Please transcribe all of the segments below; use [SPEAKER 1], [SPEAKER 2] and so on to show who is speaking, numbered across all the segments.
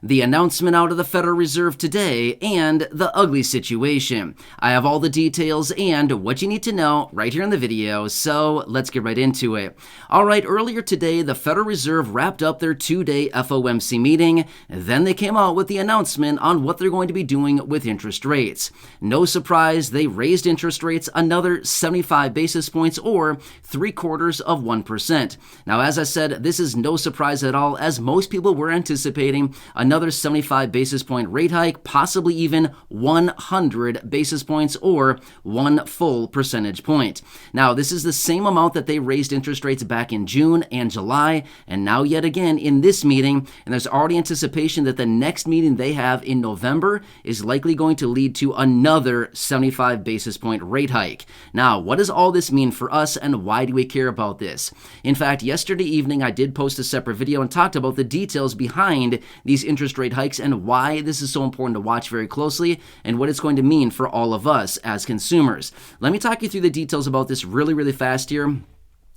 [SPEAKER 1] the announcement out of the Federal Reserve today, and the ugly situation. I have all the details and what you need to know right here in the video, so let's get right into it. All right, earlier today, the Federal Reserve wrapped up their two-day FOMC meeting. Then they came out with the announcement on what they're going to be doing with interest rates. No surprise, they raised interest rates another 75 basis points, or 0.75%. Now, as I said, this is no surprise at all, as most people were anticipating another 75 basis point rate hike, possibly even 100 basis points, or 1 full percentage point. Now, this is the same amount that they raised interest rates back in June and July, and now yet again in this meeting, and there's already anticipation that the next meeting they have in November is likely going to lead to another 75 basis point rate hike. Now, what does all this mean for us, and why do we care about this? In fact, yesterday evening I did post a separate video and talked about the details behind these interest rate hikes and why this is so important to watch very closely and what it's going to mean for all of us as consumers. Let me talk you through the details about this really fast here.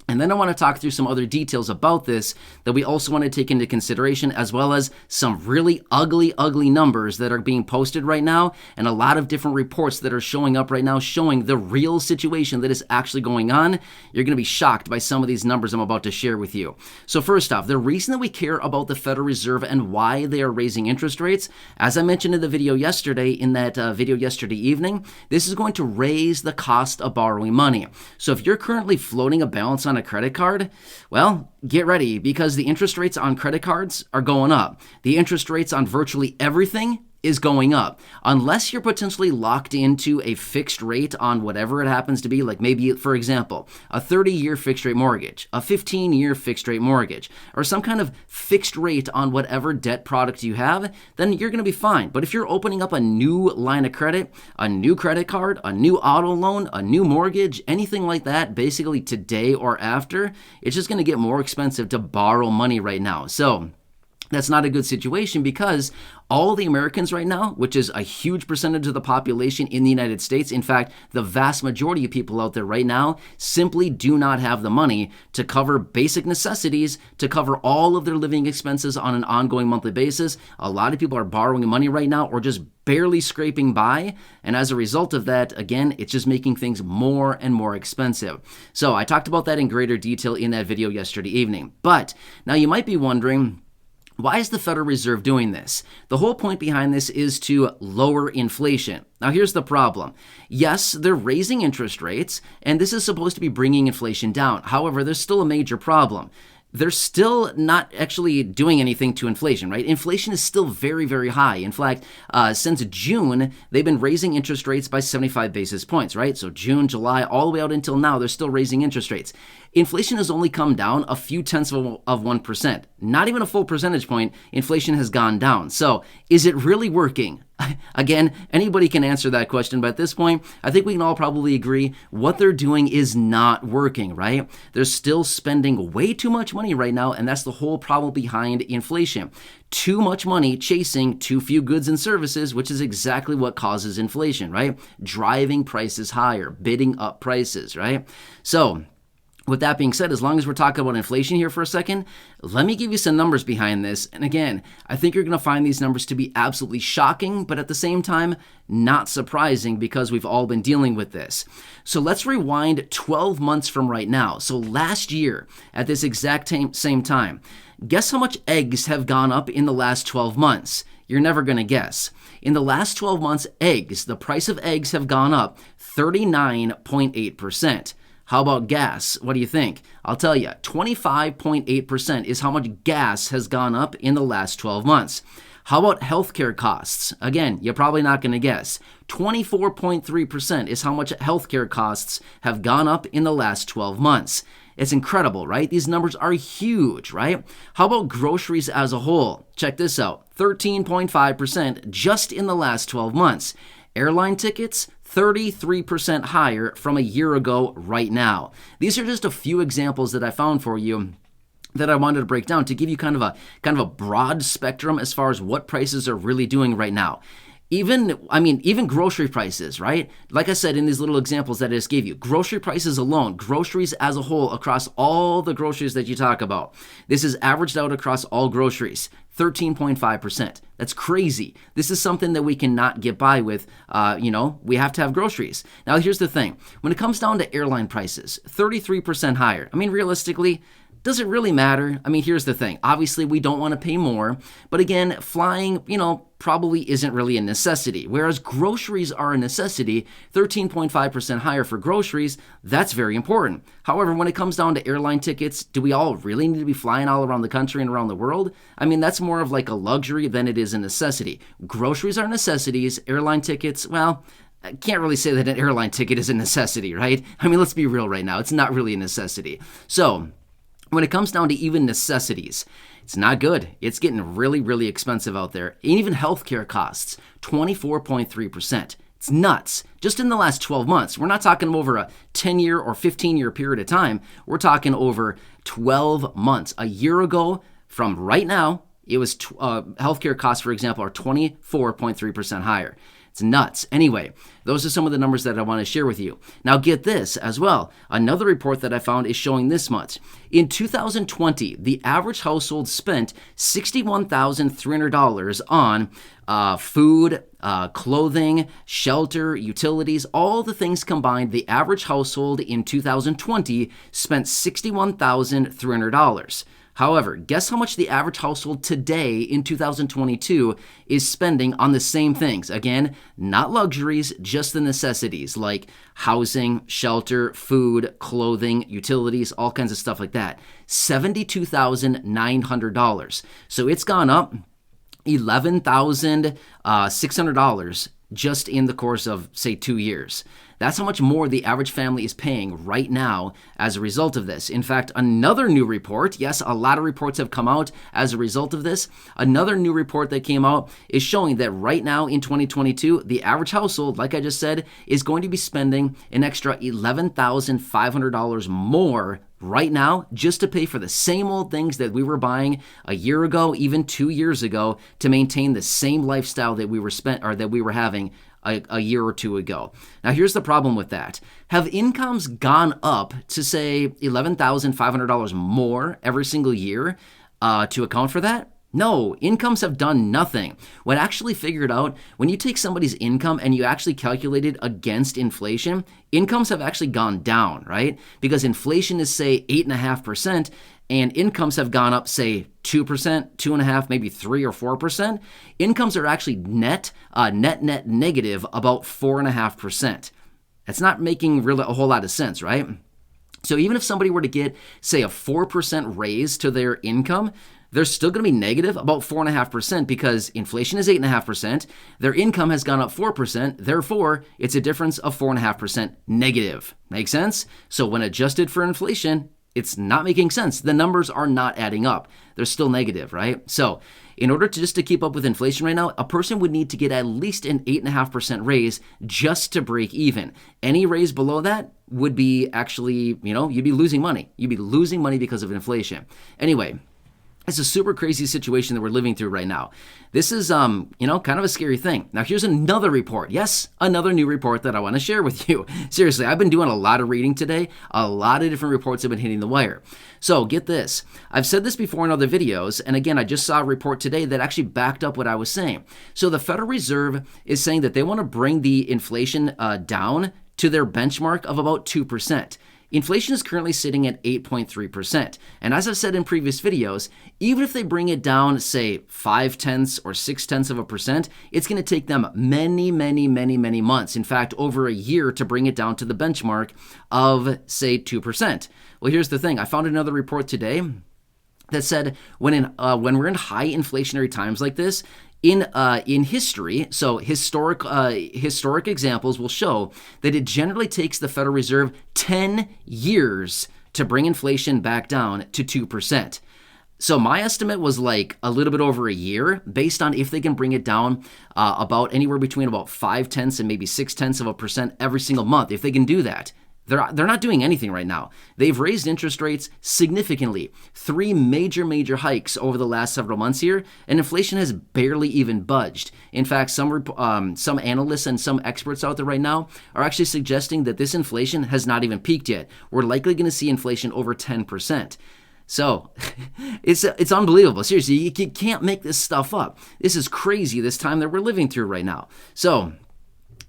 [SPEAKER 1] And then I want to talk through some other details about this that we also want to take into consideration, as well as some really ugly numbers that are being posted right now, and a lot of different reports that are showing up right now showing the real situation that is actually going on. You're going to be shocked by some of these numbers I'm about to share with you. So first off, the reason that we care about the Federal Reserve and why they are raising interest rates, as I mentioned in the video yesterday, in that video yesterday evening, this is going to raise the cost of borrowing money. So if you're currently floating a balance on a credit card, well, get ready, because the interest rates on credit cards are going up. The interest rates on virtually everything is going up. Unless you're potentially locked into a fixed rate on whatever it happens to be, like maybe, for example, a 30-year fixed rate mortgage, a 15-year fixed rate mortgage, or some kind of fixed rate on whatever debt product you have, then you're going to be fine. But if you're opening up a new line of credit, a new credit card, a new auto loan, a new mortgage, anything like that, basically today or after, it's just going to get more expensive to borrow money right now. So that's not a good situation, because all the Americans right now, which is a huge percentage of the population in the United States, in fact, the vast majority of people out there right now, simply do not have the money to cover basic necessities, to cover all of their living expenses on an ongoing monthly basis. A lot of people are borrowing money right now, or just barely scraping by, and as a result of that, again, it's just making things more and more expensive. So I talked about that in greater detail in that video yesterday evening. But now you might be wondering, why is the Federal Reserve doing this? The whole point behind this is to lower inflation. Now, here's the problem. Yes, they're raising interest rates, and this is supposed to be bringing inflation down. However, there's still a major problem. They're still not actually doing anything to inflation, right? Inflation is still very high. In fact, since June, they've been raising interest rates by 75 basis points, right? So June, July, all the way out until now, they're still raising interest rates. Inflation has only come down a few tenths of 1%. Not even a full percentage point, inflation has gone down. So is it really working? Again, anybody can answer that question, but at this point, I think we can all probably agree what they're doing is not working, right? They're still spending way too much money right now, and that's the whole problem behind inflation. Too much money chasing too few goods and services, which is exactly what causes inflation, right? Driving prices higher, bidding up prices, right? So with that being said, as long as we're talking about inflation here for a second, let me give you some numbers behind this. And again, I think you're going to find these numbers to be absolutely shocking, but at the same time, not surprising, because we've all been dealing with this. So let's rewind 12 months from right now. So last year, at this exact same time, guess how much eggs have gone up in the last 12 months? You're never going to guess. In the last 12 months, eggs, the price of eggs have gone up 39.8%. How about gas? What do you think? I'll tell you, 25.8% is how much gas has gone up in the last 12 months. How about healthcare costs? Again, you're probably not going to guess. 24.3% is how much healthcare costs have gone up in the last 12 months. It's incredible, right? These numbers are huge, right? How about groceries as a whole? Check this out. 13.5% just in the last 12 months. Airline tickets, 33% higher from a year ago right now. These are just a few examples that I found for you that I wanted to break down to give you kind of a broad spectrum as far as what prices are really doing right now. Even grocery prices, right? Like I said in these little examples that I just gave you, grocery prices alone, groceries as a whole across all the groceries that you talk about. This is averaged out across all groceries. 13.5%. That's crazy. This is something that we cannot get by with. We have to have groceries. Now, here's the thing. When it comes down to airline prices, 33% higher. I mean, realistically, does it really matter? I mean, here's the thing. Obviously, we don't want to pay more. But again, flying, probably isn't really a necessity. Whereas groceries are a necessity, 13.5% higher for groceries, that's very important. However, when it comes down to airline tickets, do we all really need to be flying all around the country and around the world? I mean, that's more of like a luxury than it is a necessity. Groceries are necessities. Airline tickets, well, I can't really say that an airline ticket is a necessity, right? I mean, let's be real right now. It's not really a necessity. So, when it comes down to even necessities, it's not good. It's getting really, really expensive out there. And even healthcare costs, 24.3%. It's nuts. Just in the last 12 months. We're not talking over a 10-year or 15-year period of time. We're talking over 12 months. A year ago from right now, it was healthcare costs, for example, are 24.3% higher. It's nuts. Anyway, those are some of the numbers that I want to share with you. Now get this as well. Another report that I found is showing this much. In 2020, the average household spent $61,300 on food, clothing, shelter, utilities, all the things combined. The average household in 2020 spent $61,300. However, guess how much the average household today in 2022 is spending on the same things? Again, not luxuries, just the necessities like housing, shelter, food, clothing, utilities, all kinds of stuff like that. $72,900. So it's gone up $11,600 just in the course of, say, 2 years. That's how much more the average family is paying right now as a result of this. In fact, another new report, yes, a lot of reports have come out as a result of this. Another new report that came out is showing that right now in 2022, the average household, like I just said, is going to be spending an extra $11,500 more right now just to pay for the same old things that we were buying a year ago, even 2 years ago, to maintain the same lifestyle that we were having a year or two ago. Now, here's the problem with that. Have incomes gone up to, say, $11,500 more every single year to account for that? No, incomes have done nothing. When actually figured out, when you take somebody's income and you actually calculate it against inflation, incomes have actually gone down, right? Because inflation is, say, 8.5%, and incomes have gone up, say, 2%, 2.5%, maybe 3 or 4%. Incomes are actually net negative about 4.5%. That's not making really a whole lot of sense, right? So even if somebody were to get, say, a 4% raise to their income, they're still going to be negative about 4.5% because inflation is 8.5%. Their income has gone up 4%. Therefore, it's a difference of 4.5% negative. Make sense? So when adjusted for inflation, it's not making sense. The numbers are not adding up. They're still negative, right? So in order to keep up with inflation right now, a person would need to get at least an 8.5% raise just to break even. Any raise below that would be actually, you'd be losing money. You'd be losing money because of inflation. Anyway, it's a super crazy situation that we're living through right now. This is, kind of a scary thing. Now, here's another report. Yes, another new report that I want to share with you. Seriously, I've been doing a lot of reading today. A lot of different reports have been hitting the wire. So get this. I've said this before in other videos, and again, I just saw a report today that actually backed up what I was saying. So the Federal Reserve is saying that they want to bring the inflation down to their benchmark of about 2%. Inflation is currently sitting at 8.3%. And as I've said in previous videos, even if they bring it down, say, 0.5 or 0.6%, it's going to take them many, many, many, many months. In fact, over a year to bring it down to the benchmark of, say, 2%. Well, here's the thing. I found another report today that said when we're in high inflationary times like this, in history, so historic examples will show that it generally takes the Federal Reserve 10 years to bring inflation back down to 2%. So my estimate was like a little bit over a year based on if they can bring it down about anywhere between about 0.5 and maybe 0.6% every single month. If they can do that. They're not doing anything right now. They've raised interest rates significantly. 3 major hikes over the last several months here, and inflation has barely even budged. In fact, some analysts and some experts out there right now are actually suggesting that this inflation has not even peaked yet. We're likely going to see inflation over 10%. So it's unbelievable. Seriously, you can't make this stuff up. This is crazy, this time that we're living through right now. So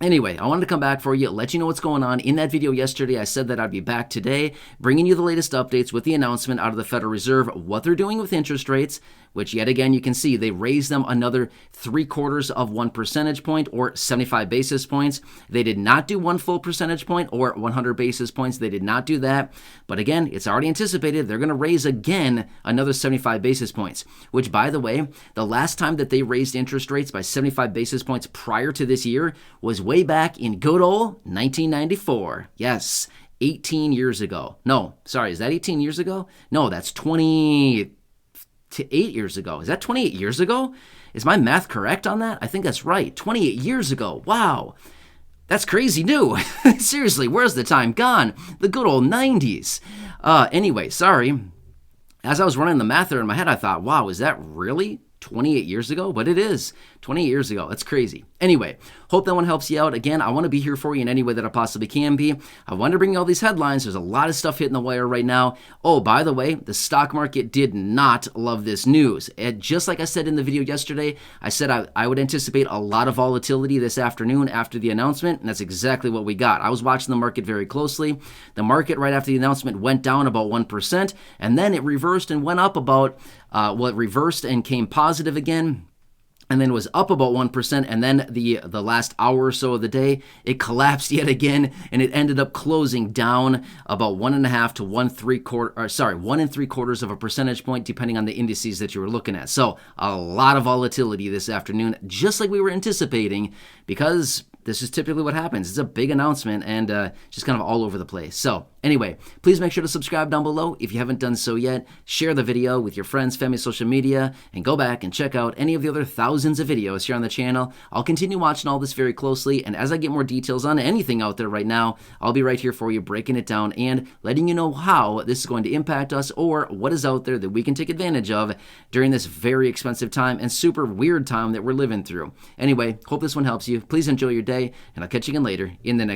[SPEAKER 1] anyway, I wanted to come back for you, let you know what's going on. In that video yesterday, I said that I'd be back today, bringing you the latest updates with the announcement out of the Federal Reserve, what they're doing with interest rates, which yet again, you can see they raised them another 3/4 of 1 percentage point or 75 basis points. They did not do 1 full percentage point or 100 basis points. They did not do that. But again, it's already anticipated they're going to raise again another 75 basis points, which, by the way, the last time that they raised interest rates by 75 basis points prior to this year was way back in good old 1994. Yes, 18 years ago. No, sorry, is that 18 years ago? No, that's 28 years ago. Is that 28 years ago? Is my math correct on that? I think that's right. 28 years ago. Wow. That's crazy new. Seriously, where's the time gone? The good old 90s. Anyway, sorry. As I was running the math there in my head, I thought, wow, is that really 28 years ago? But it is 28 years ago. That's crazy. Anyway, hope that one helps you out. Again, I want to be here for you in any way that I possibly can be. I want to bring you all these headlines. There's a lot of stuff hitting the wire right now. Oh, by the way, the stock market did not love this news. And just like I said in the video yesterday, I said I would anticipate a lot of volatility this afternoon after the announcement, and that's exactly what we got. I was watching the market very closely. The market right after the announcement went down about 1%, and then it reversed and went up about, it reversed and came positive again, and then was up about 1%, and then the last hour or so of the day, it collapsed yet again, and it ended up closing down about 1.5 to 1.75 of a percentage point, depending on the indices that you were looking at. So a lot of volatility this afternoon, just like we were anticipating, because this is typically what happens. It's a big announcement and just kind of all over the place. So anyway, please make sure to subscribe down below if you haven't done so yet. Share the video with your friends, family, social media, and go back and check out any of the other thousands of videos here on the channel. I'll continue watching all this very closely, and as I get more details on anything out there right now, I'll be right here for you, breaking it down and letting you know how this is going to impact us or what is out there that we can take advantage of during this very expensive time and super weird time that we're living through. Anyway, hope this one helps you. Please enjoy your day, and I'll catch you again later in the next